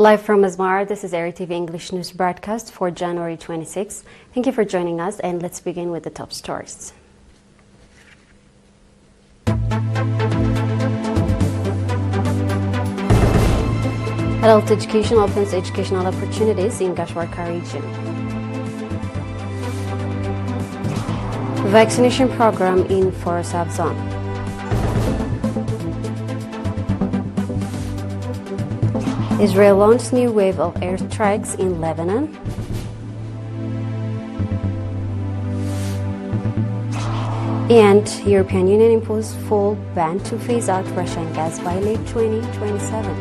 Live from Asmara, this is ERi-TV English News broadcast for January 26. Thank you for joining us, and let's begin with the top stories. Adult education opens educational opportunities in Gashwarka region. Vaccination program in Forosab zone. Israel launched new wave of airstrikes in Lebanon. And European Union imposed full ban to phase out Russian gas by late 2027.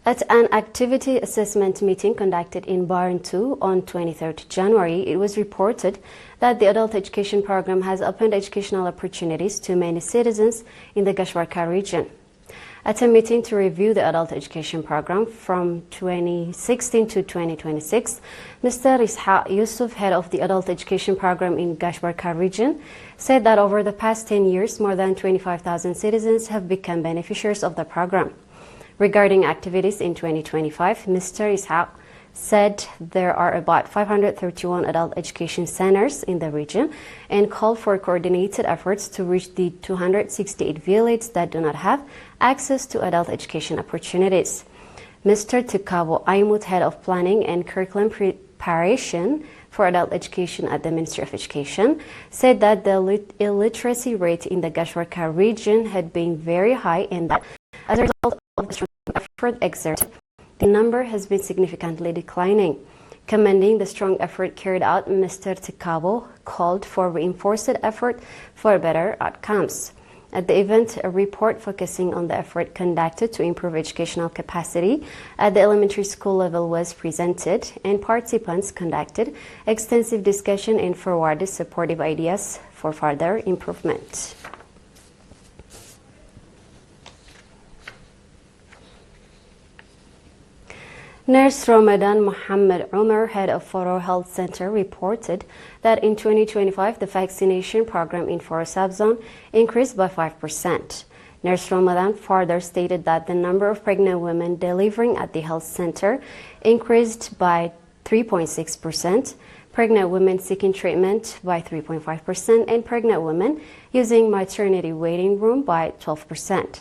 At an activity assessment meeting conducted in Bahrain 2 on 23rd January, it was reported that the adult education program has opened educational opportunities to many citizens in the Gashwarka region. At a meeting to review the adult education program from 2016 to 2026, Mr. Ishaq Yusuf, head of the adult education program in Gashwarka region, said that over the past 10 years, more than 25,000 citizens have become beneficiaries of the program. Regarding activities in 2025, Mr. Ishaq said there are about 531 adult education centers in the region and called for coordinated efforts to reach the 268 villages that do not have access to adult education opportunities. Mr. Tukabo Aymut, head of planning and curriculum preparation for adult education at the Ministry of Education, said that the illiteracy rate in the Gashwarka region had been very high and that as a result of the strong effort exerted, the number has been significantly declining. Commending the strong effort carried out, Mr. Tikabo called for reinforced effort for better outcomes. At the event, a report focusing on the effort conducted to improve educational capacity at the elementary school level was presented, and participants conducted extensive discussion and forwarded supportive ideas for further improvement. Nurse Ramadan Muhammad Umar, head of Foro Health Center, reported that in 2025, the vaccination program in Forosab zone increased by 5%. Nurse Ramadan further stated that the number of pregnant women delivering at the health center increased by 3.6%, pregnant women seeking treatment by 3.5%, and pregnant women using maternity waiting room by 12%.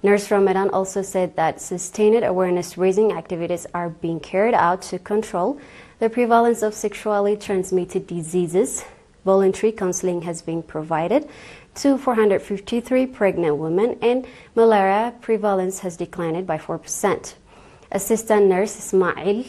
Nurse Ramadan also said that sustained awareness-raising activities are being carried out to control the prevalence of sexually transmitted diseases. Voluntary counseling has been provided to 453 pregnant women, and malaria prevalence has declined by 4%. Assistant Nurse Ismail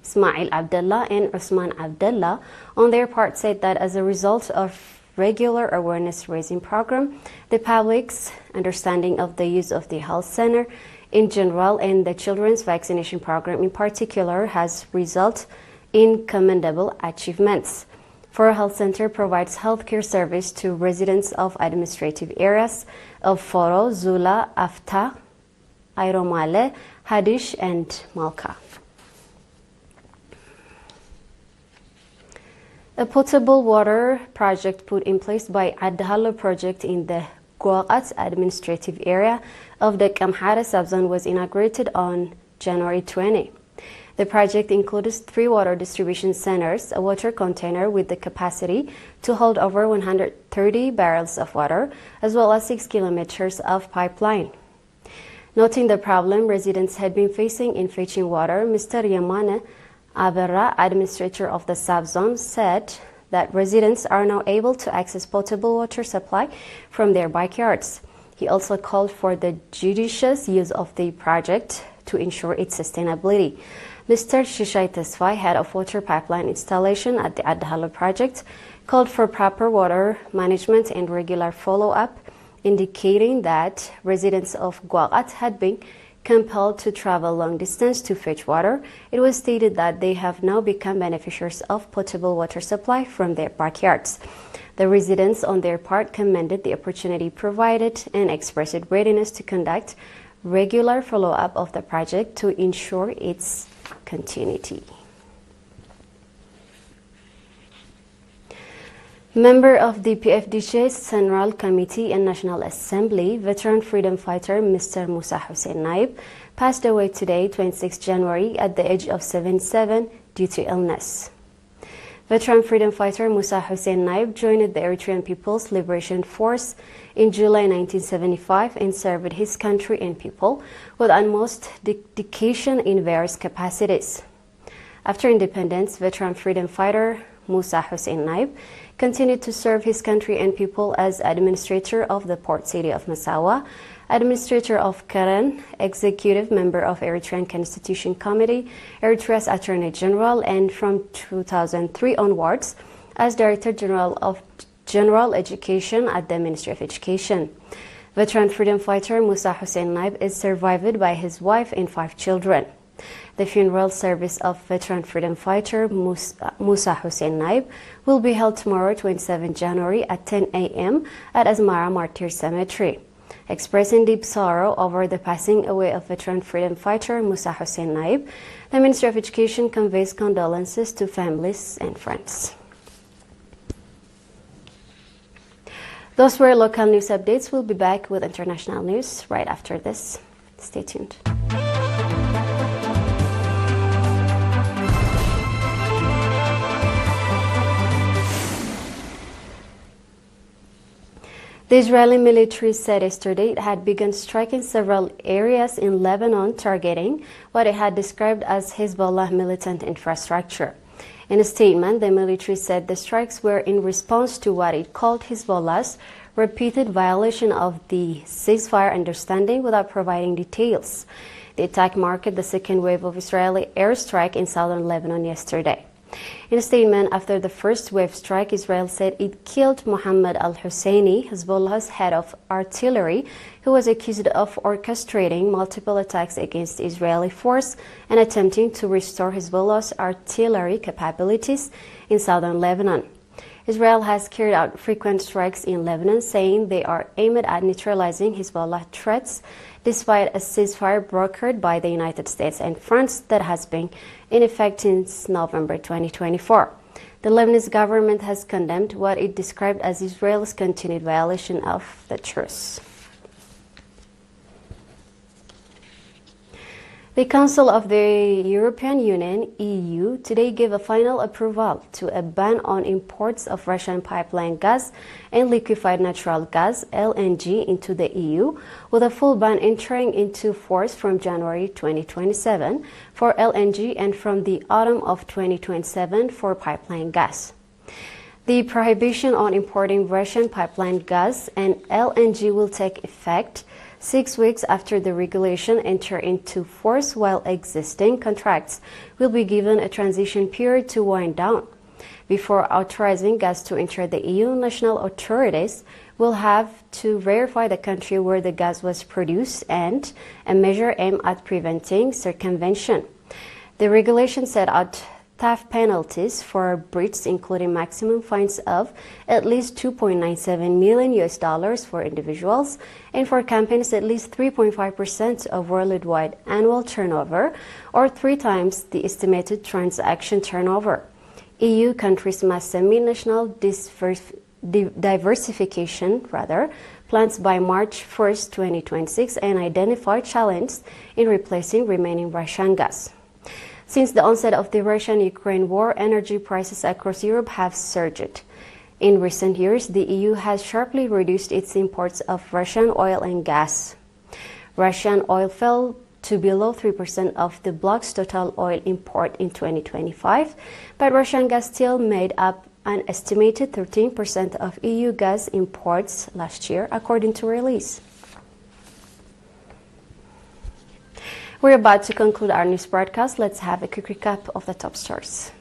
Abdullah and Usman Abdullah, on their part, said that as a result of regular awareness-raising program, the public's understanding of the use of the health center in general and the children's vaccination program in particular has resulted in commendable achievements. Foro Health Center provides healthcare service to residents of administrative areas of Foro, Zula, Afta, Airomale, Hadish, and Malka. A potable water project put in place by Adhalo project in the Guaqat administrative area of the Kamhara subzone was inaugurated on January 20. The project includes 3 water distribution centers, a water container with the capacity to hold over 130 barrels of water, as well as 6 kilometers of pipeline. Noting the problem residents had been facing in fetching water, Mr. Yamane Abera, administrator of the subzone, said that residents are now able to access potable water supply from their backyards. He also called for the judicious use of the project to ensure its sustainability. Mr. Shishai Tesfai, head of water pipeline installation at the Adhalo project, called for proper water management and regular follow-up, indicating that residents of Guaqat had been compelled to travel long distance to fetch water. It was stated that they have now become beneficiaries of potable water supply from their backyards. The residents, on their part, commended the opportunity provided and expressed readiness to conduct regular follow-up of the project to ensure its continuity. Member of the PFDJ's Central Committee and National Assembly, veteran freedom fighter Mr. Musa Hussein Naib, passed away today, 26 January, at the age of 77 due to illness. Veteran freedom fighter Musa Hussein Naib joined the Eritrean People's Liberation Force in July 1975 and served his country and people with utmost dedication in various capacities. After independence, veteran freedom fighter Musa Hussein Naib continued to serve his country and people as administrator of the port city of Massawa, administrator of Karen, executive member of Eritrean Constitution Committee, Eritrea's Attorney General, and from 2003 onwards as Director General of General Education at the Ministry of Education. Veteran freedom fighter Musa Hussein Naib is survived by his wife and 5 children. The funeral service of veteran freedom fighter Musa Hussein Naib will be held tomorrow, 27 January at 10 a.m. at Asmara Martyr Cemetery. Expressing deep sorrow over the passing away of veteran freedom fighter Musa Hussein Naib, the Ministry of Education conveys condolences to families and friends. Those were local news updates. We'll be back with international news right after this. Stay tuned. The Israeli military said yesterday it had begun striking several areas in Lebanon, targeting what it had described as Hezbollah militant infrastructure. In a statement, the military said the strikes were in response to what it called Hezbollah's repeated violation of the ceasefire understanding without providing details. The attack marked the second wave of Israeli airstrike in southern Lebanon yesterday. In a statement after the first wave strike, Israel said it killed Mohammed al-Husseini, Hezbollah's head of artillery, who was accused of orchestrating multiple attacks against the Israeli force and attempting to restore Hezbollah's artillery capabilities in southern Lebanon. Israel has carried out frequent strikes in Lebanon, saying they are aimed at neutralizing Hezbollah threats, despite a ceasefire brokered by the United States and France that has been in effect since November 2024. The Lebanese government has condemned what it described as Israel's continued violation of the truce. The Council of the European Union, EU, today gave a final approval to a ban on imports of Russian pipeline gas and liquefied natural gas, LNG, into the EU, with a full ban entering into force from January 2027 for LNG and from the autumn of 2027 for pipeline gas. The prohibition on importing Russian pipeline gas and LNG will take effect 6 weeks after the regulation enters into force, while existing contracts will be given a transition period to wind down. Before authorizing gas to enter the EU, national authorities will have to verify the country where the gas was produced and a measure aimed at preventing circumvention. The regulation set out tough penalties for breaches, including maximum fines of at least $2.97 million for individuals, and for companies at least 3.5% of worldwide annual turnover, or 3 times the estimated transaction turnover. EU countries must submit national diversification plans by March 1, 2026, and identify challenges in replacing remaining Russian gas. Since the onset of the Russian-Ukraine war, energy prices across Europe have surged. In recent years, the EU has sharply reduced its imports of Russian oil and gas. Russian oil fell to below 3% of the bloc's total oil import in 2025, but Russian gas still made up an estimated 13% of EU gas imports last year, according to release. We're about to conclude our news broadcast. Let's have a quick recap of the top stories.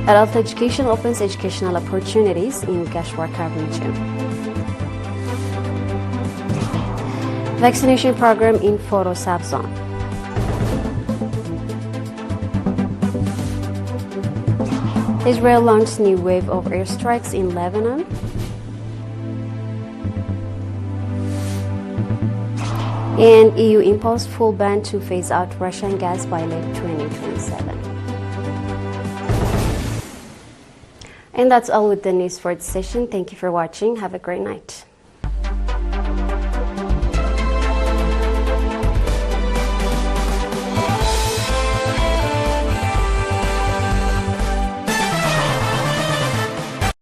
Adult education opens educational opportunities in Gashwarka region. Vaccination program in Foro subzone. Israel launched new wave of airstrikes in Lebanon. And EU imposed full ban to phase out Russian gas by late 2027. And that's all with the news for this session. Thank you for watching. Have a great night.